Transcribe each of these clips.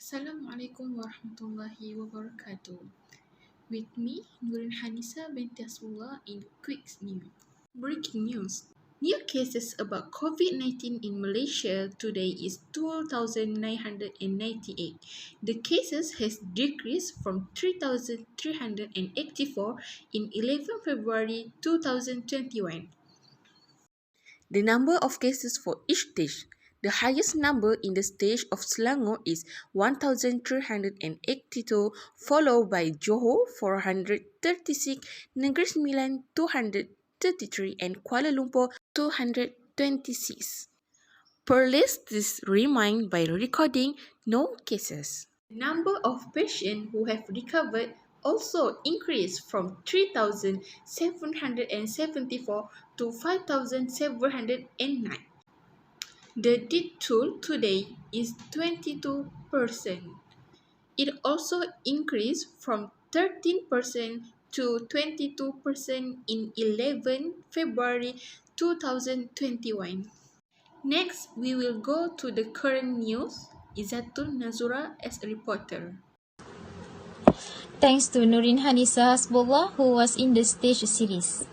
Assalamualaikum warahmatullahi wabarakatuh. With me, Nurin Hanisa binti Asmullah in Quick News. Breaking news. New cases about COVID-19 in Malaysia today is 2,998. The cases has decreased from 3,384 in 11 February 2021. The number of cases for each stage. The highest number in the stage of Selangor is 1,382, followed by Johor 436, Negeri Sembilan 233, and Kuala Lumpur 226. Police is remained by recording no cases. The number of patients who have recovered also increased from 3,774 to 5,709. The death toll today is 22%. It also increased from 13% to 22% in 11 February 2021. Next, we will go to the current news. Izzatul Nazura as a reporter. Thanks to Nurin Hanisa Hasbullah, who was in the stage series.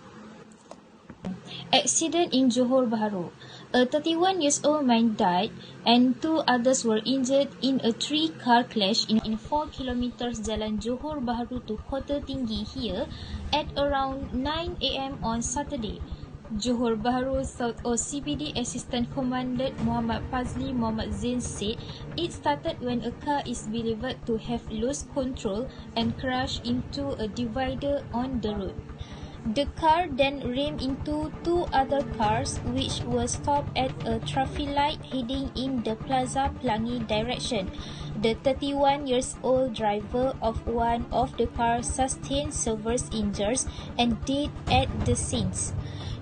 Accident in Johor Bahru. A 31-year-old man died and two others were injured in a three-car clash in 4 kilometers Jalan Johor Bahru to Kota Tinggi here at around 9 a.m. on Saturday. Johor Bahru South CPD Assistant Commandant Muhammad Fazli Muhammad Zain said it started when a car is believed to have lost control and crashed into a divider on the road. The car then rammed into two other cars which were stopped at a traffic light heading in the Plaza Pelangi direction. The 31-year-old driver of one of the cars sustained severe injuries and died at the scene.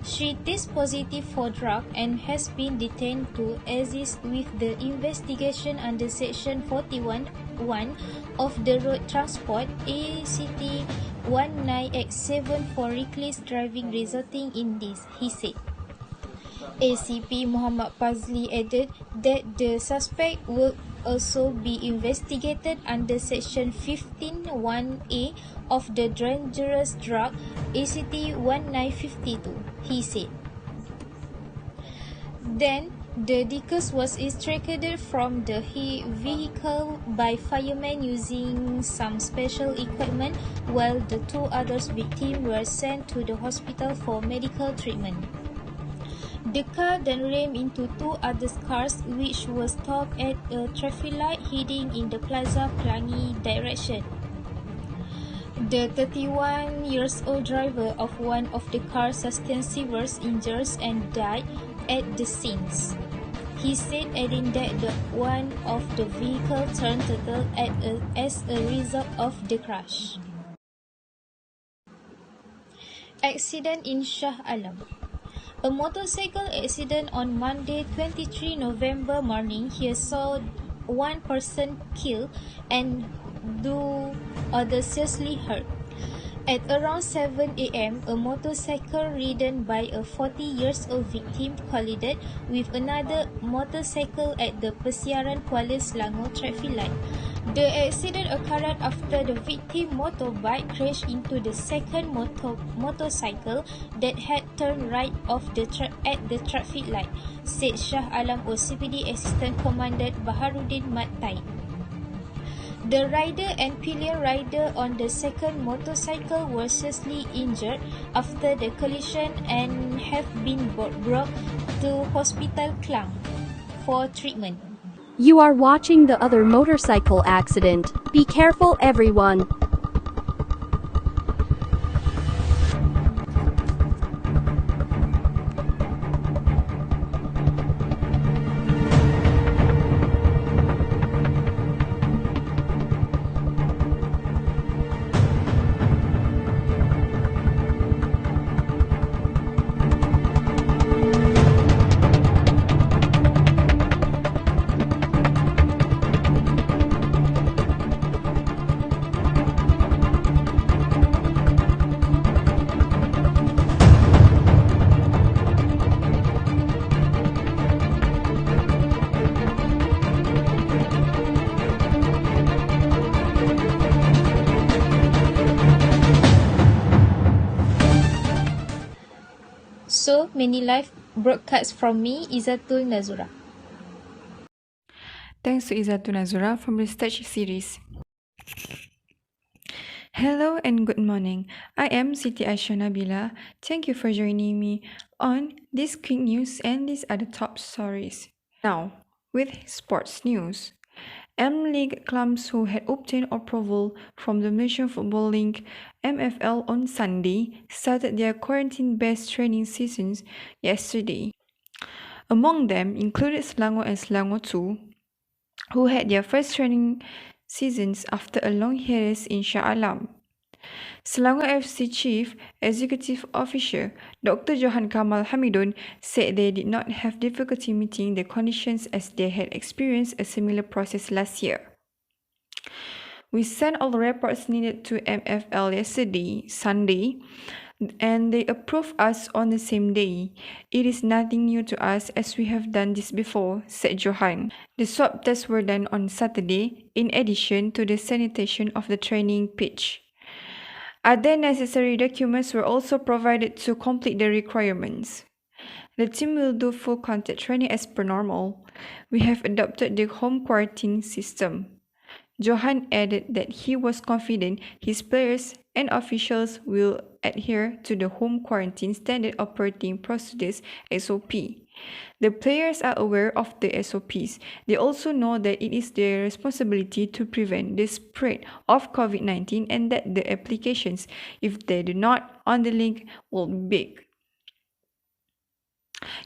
She tests positive for drug and has been detained to assist with the investigation under Section 41(1) of the Road Transport ACT 19X7 for reckless driving resulting in this, he said. ACP Muhammad Fazli added that the suspect will also be investigated under Section 15(1)(a) of the Dangerous Drug ACT 1952, he said. Then, the deceased was extracted from the vehicle by firemen using some special equipment, while the two other victims were sent to the hospital for medical treatment. The car then rammed into two other cars which were stopped at a traffic light heading in the Plaza Pelangi direction. The 31-year-old driver of one of the cars sustained severe injuries and died at the scene. He said, adding that one of the vehicles turned turtle as a result of the crash. Accident in Shah Alam. A motorcycle accident on Monday, 23 November morning here saw one person killed and two others seriously hurt. At around 7 a.m., a motorcycle ridden by a 40-year-old victim collided with another motorcycle at the Persiaran Kuala Selangor traffic light. The accident occurred after the victim motorbike crashed into the second motorcycle that had turned right off at the traffic light, said Shah Alam OCPD Assistant Commandant Baharudin Mat Tai. The rider and pillion rider on the second motorcycle were seriously injured after the collision and have been brought to Hospital Klang for treatment. You are watching the other motorcycle accident. Be careful, everyone. So many live broadcasts from me, Izatul Nazura. Thanks to Izatu Nazura from Research Series. Hello and good morning. I am Siti Aisha Nabila. Thank you for joining me on this quick news and these are the top stories. Now, with sports news. M-League clubs who had obtained approval from the Malaysian Football League MFL on Sunday started their quarantine-based training seasons yesterday. Among them included Selangor and Selangor 2, who had their first training seasons after a long hiatus in Shah Alam. Selangor FC Chief Executive Officer Dr. Johan Kamal Hamidun said they did not have difficulty meeting the conditions as they had experienced a similar process last year. We sent all the reports needed to MFL yesterday, Sunday, and they approved us on the same day. It is nothing new to us as we have done this before, said Johan. The swab tests were done on Saturday, in addition to the sanitation of the training pitch. Other necessary documents were also provided to complete the requirements. The team will do full contact training as per normal. We have adopted the home quarantine system. Johan added that he was confident his players and officials will adhere to the home quarantine standard operating procedures SOP. The players are aware of the SOPs. They also know that it is their responsibility to prevent the spread of COVID-19 and that the applications, if they do not on the link, will be big.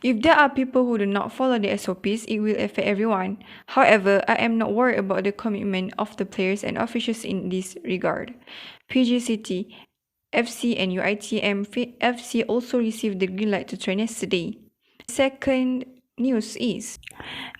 If there are people who do not follow the SOPs, it will affect everyone. However, I am not worried about the commitment of the players and officials in this regard. PGCT, FC and UITM FC also received the green light to train yesterday. Second news is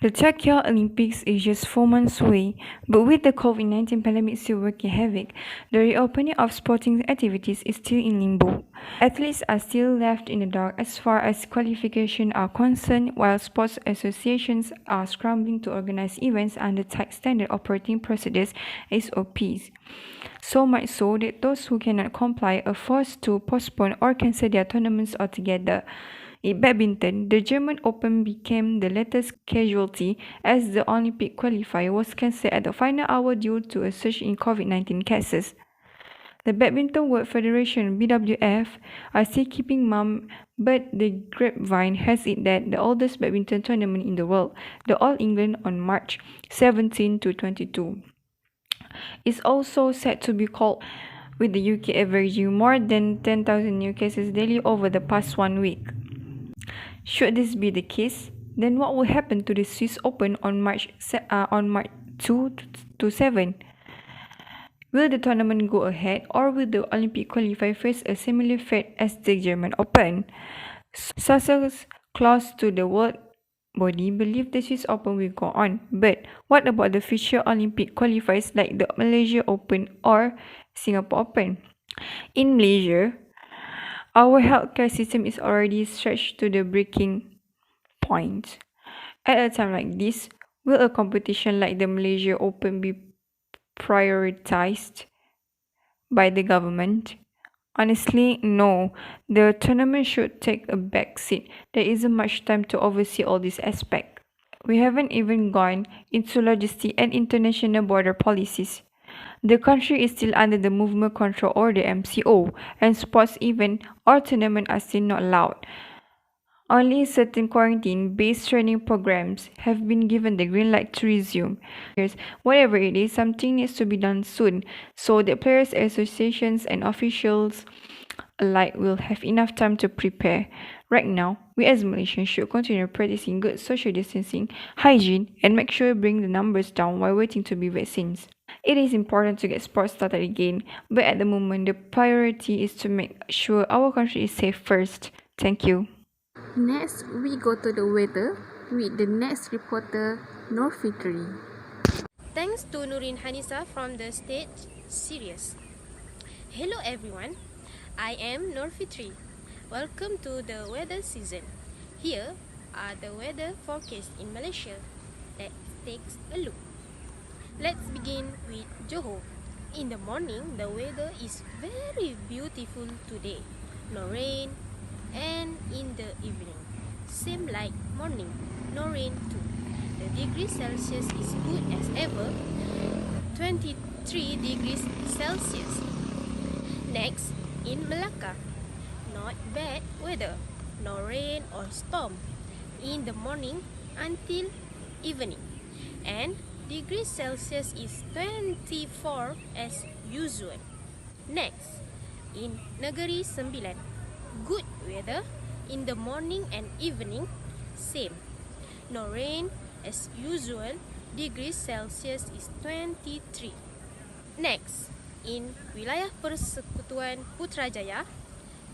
the Tokyo Olympics is just 4 months away, but with the COVID-19 pandemic still wreaking havoc, the reopening of sporting activities is still in limbo. Athletes are still left in the dark as far as qualifications are concerned, while sports associations are scrambling to organize events under tight standard operating procedures SOPs. So much so that those who cannot comply are forced to postpone or cancel their tournaments altogether. In badminton, the German Open became the latest casualty as the Olympic qualifier was cancelled at the final hour due to a surge in COVID-19 cases. The Badminton World Federation (BWF) are still keeping mum, but the grapevine has it that the oldest badminton tournament in the world, the All England on March 17 to 22, is also set to be called, with the UK averaging more than 10,000 new cases daily over the past 1 week. Should this be the case, then what will happen to the Swiss Open on March 2 to 7? Will the tournament go ahead, or will the Olympic qualifier face a similar fate as the German Open? Sources close to the world body believe the Swiss Open will go on, but what about the future Olympic qualifiers like the Malaysia Open or Singapore Open? In Malaysia, our healthcare system is already stretched to the breaking point. At a time like this, will a competition like the Malaysia Open be prioritized by the government? Honestly, no. The tournament should take a back seat. There isn't much time to oversee all these aspects. We haven't even gone into logistics and international border policies. The country is still under the Movement Control Order (MCO), and sports events or tournaments are still not allowed. Only certain quarantine-based training programs have been given the green light to resume. Whatever it is, something needs to be done soon so that players, associations, and officials alike will have enough time to prepare. Right now, we as Malaysians should continue practicing good social distancing, hygiene, and make sure to bring the numbers down while waiting to be vaccinated. It is important to get sports started again, but at the moment, the priority is to make sure our country is safe first. Thank you. Next, we go to the weather with the next reporter, Nur Fitri. Thanks to Nurin Hanisa from the State Series. Hello everyone, I am Nur Fitri. Welcome to the weather season. Here are the weather forecast in Malaysia. Let's take a look. Let's begin with Johor. In the morning, the weather is very beautiful today. No rain, and in the same like morning, no rain too. The degree Celsius is good as ever, 23 degrees Celsius. Next, in Melaka, not bad weather, no rain or storm in the morning until evening, and degree Celsius is 24 as usual. Next, in Negeri Sembilan, good weather in the morning and evening, same. No rain as usual, degree Celsius is 23. Next, in wilayah Persekutuan Putrajaya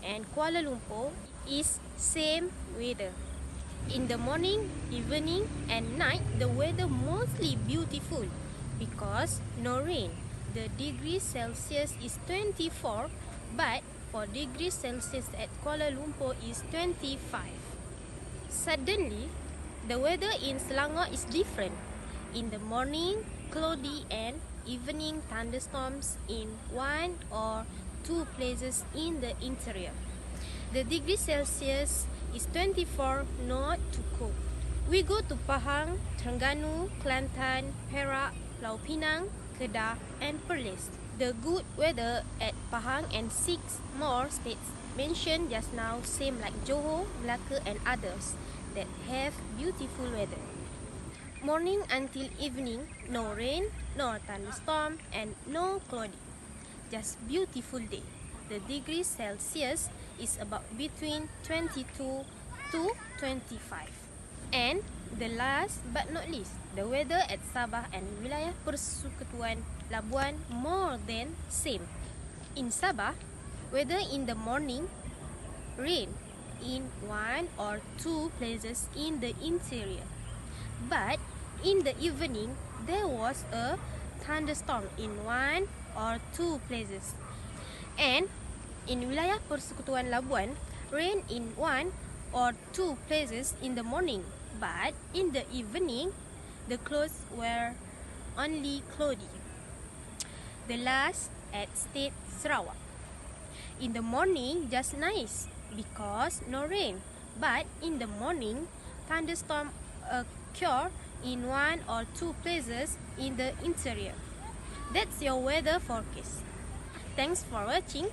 and Kuala Lumpur is same weather. In the morning, evening and night, the weather mostly beautiful because no rain. The degree Celsius is 24, but for degree Celsius at Kuala Lumpur is 25. Suddenly, the weather in Selangor is different. In the morning, cloudy and evening thunderstorms in one or two places in the interior. The degree Celsius is 24, not too cold. We go to Pahang, Terengganu, Kelantan, Perak, Pulau Pinang, Kedah and Perlis. The good weather at Pahang and 6 more states mentioned just now same like Johor, Melaka and others that have beautiful weather. Morning until evening, no rain, no thunderstorm and no cloudy. Just beautiful day. The degree Celsius is about between 22 to 25. And the last but not least, the weather at Sabah and wilayah Persekutuan Labuan more than same. In Sabah, weather in the morning, rain in one or two places in the interior. But in the evening, there was a thunderstorm in one or two places. And in wilayah Persekutuan Labuan, rain in one or two places in the morning, but in the evening, the clouds were only cloudy. The last at State Sarawak. In the morning, just nice because no rain, but in the morning, thunderstorm occur in one or two places in the interior. That's your weather forecast. Thanks for watching.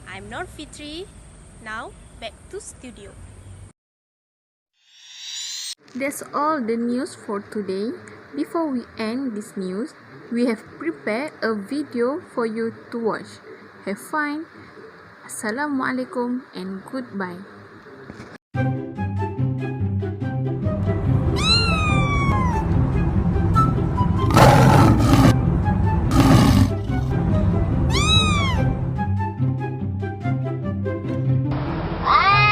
I'm Nur Fitri. Now back to studio. That's all the news for today. Before we end this news, we have prepared a video for you to watch. Have fun. Assalamualaikum and goodbye. Ah!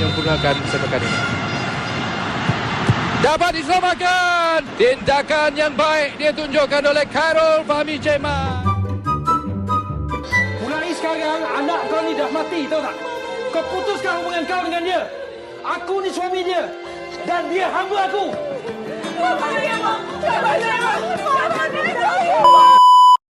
menyempurnakan sepakan ini. Dapat diselamatkan. Tindakan yang baik ditunjukkan oleh Khairul Fahmi Jema. Mulai sekarang anak kau ni dah mati, tahu tak? Kau putuskan hubungan kau dengan dia. Aku ni suami dia dan dia hamba aku. Bapa dia, Bapa dia, Bapa dia.